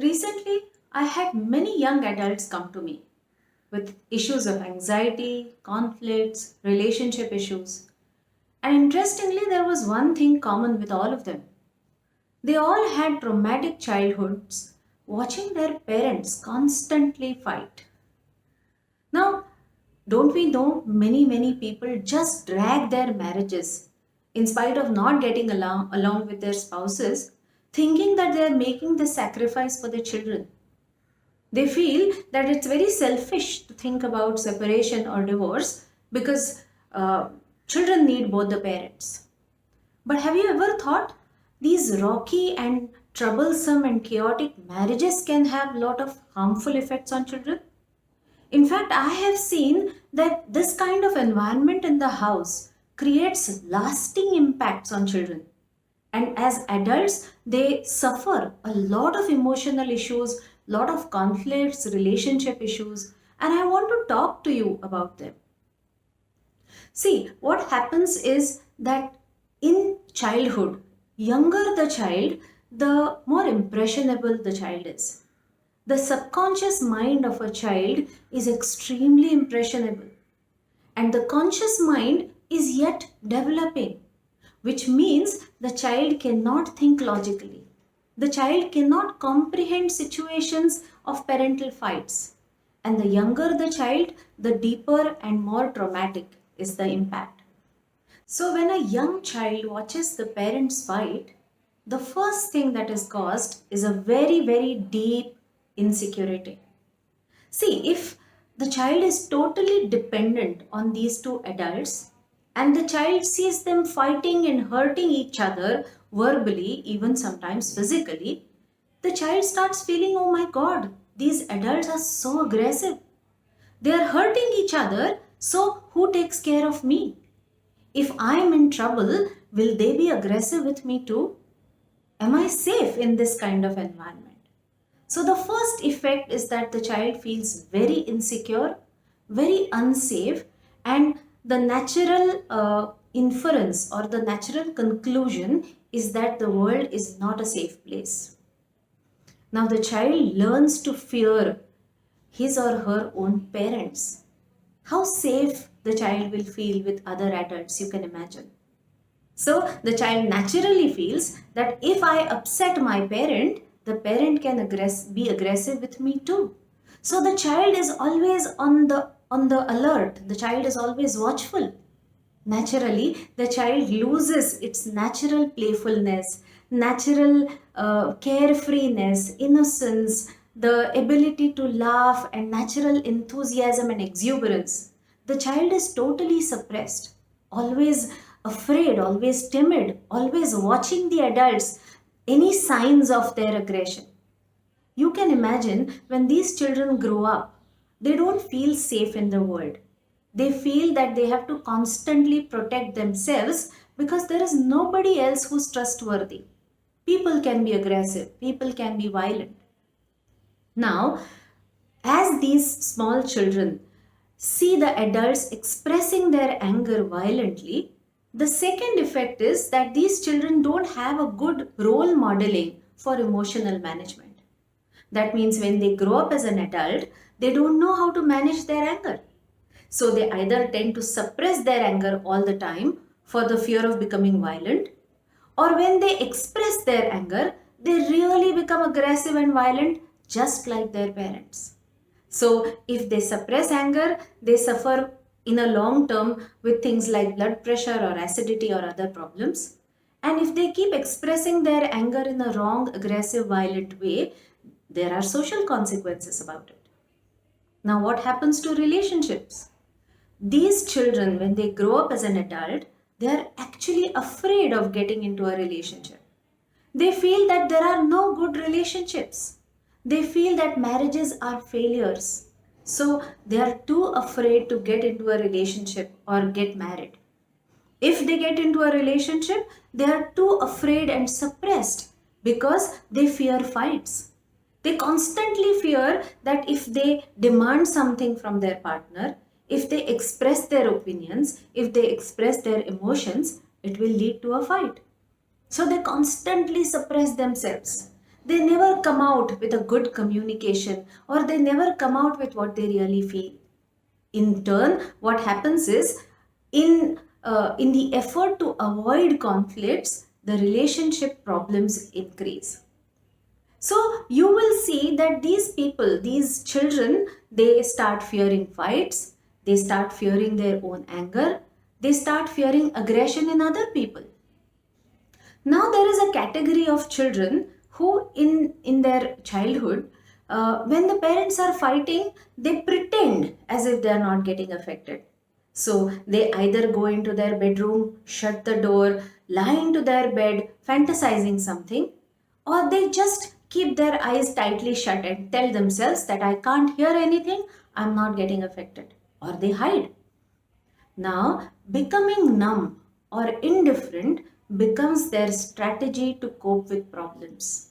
Recently, I had many young adults come to me with issues of anxiety, conflicts, relationship issues. And interestingly, there was one thing common with all of them. They all had traumatic childhoods watching their parents constantly fight. Now, don't we know many people just drag their marriages in spite of not getting along with their spouses, thinking that they are making the sacrifice for their children. They feel that it's very selfish to think about separation or divorce because children need both the parents. But have you ever thought these rocky and troublesome and chaotic marriages can have a lot of harmful effects on children? In fact, I have seen that this kind of environment in the house creates lasting impacts on children. And as adults, they suffer a lot of emotional issues, lot of conflicts, relationship issues, and I want to talk to you about them. See, what happens is that in childhood, younger the child, the more impressionable the child is. The subconscious mind of a child is extremely impressionable, and the conscious mind is yet developing, which means the child cannot think logically. The child cannot comprehend situations of parental fights. And the younger the child, the deeper and more traumatic is the impact. So, when a young child watches the parents fight, the first thing that is caused is a very deep insecurity. See, if the child is totally dependent on these two adults and the child sees them fighting and hurting each other verbally, even sometimes physically, the child starts feeling, oh my god, these adults are so aggressive. They are hurting each other, so who takes care of me? If I am in trouble, will they be aggressive with me too? Am I safe in this kind of environment? So, the first effect is that the child feels very insecure, very unsafe, and the natural inference or the natural conclusion is that the world is not a safe place. Now, the child learns to fear his or her own parents. How safe the child will feel with other adults, you can imagine. So the child naturally feels that if I upset my parent, the parent can be aggressive with me too. So the child is always on the alert. The child is always watchful. Naturally, the child loses its natural playfulness, natural carefreeness, innocence, the ability to laugh, and natural enthusiasm and exuberance. The child is totally suppressed, always afraid, always timid, always watching the adults, any signs of their aggression. You can imagine when these children grow up, they don't feel safe in the world. They feel that they have to constantly protect themselves because there is nobody else who's trustworthy. People can be aggressive, people can be violent. Now, as these small children see the adults expressing their anger violently, the second effect is that these children don't have a good role modeling for emotional management. That means when they grow up as an adult, they don't know how to manage their anger. So they either tend to suppress their anger all the time for the fear of becoming violent, or when they express their anger, they really become aggressive and violent just like their parents. So if they suppress anger, they suffer in a long term with things like blood pressure or acidity or other problems. And if they keep expressing their anger in a wrong, aggressive, violent way, there are social consequences about it. Now, what happens to relationships? These children, when they grow up as an adult, they are actually afraid of getting into a relationship. They feel that there are no good relationships. They feel that marriages are failures. So they are too afraid to get into a relationship or get married. If they get into a relationship, they are too afraid and suppressed because they fear fights. They constantly fear that if they demand something from their partner, if they express their opinions, if they express their emotions, it will lead to a fight. So they constantly suppress themselves. They never come out with a good communication, or they never come out with what they really feel. In turn, what happens is, in the effort to avoid conflicts, the relationship problems increase. So you will see that these people, these children, they start fearing fights, they start fearing their own anger, they start fearing aggression in other people. Now there is a category of children who in their childhood, when the parents are fighting, they pretend as if they are not getting affected. So they either go into their bedroom, shut the door, lie into their bed, fantasizing something, or they just keep their eyes tightly shut and tell themselves that I can't hear anything, I'm not getting affected, or they hide. Now, becoming numb or indifferent becomes their strategy to cope with problems.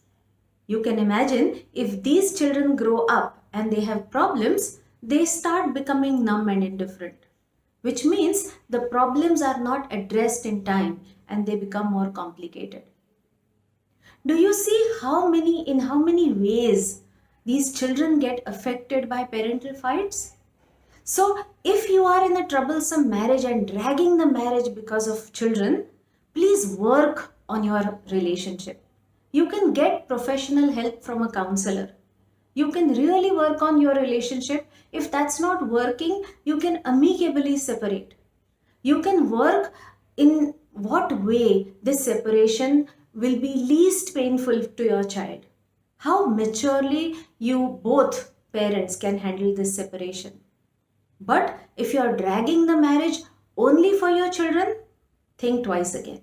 You can imagine if these children grow up and they have problems, they start becoming numb and indifferent, which means the problems are not addressed in time and they become more complicated. Do you see in how many ways these children get affected by parental fights? So, if you are in a troublesome marriage and dragging the marriage because of children, please work on your relationship. You can get professional help from a counselor. You can really work on your relationship. If that's not working, you can amicably separate. You can work in what way this separation will be least painful to your child. How maturely you both parents can handle this separation. But if you are dragging the marriage only for your children, think twice again.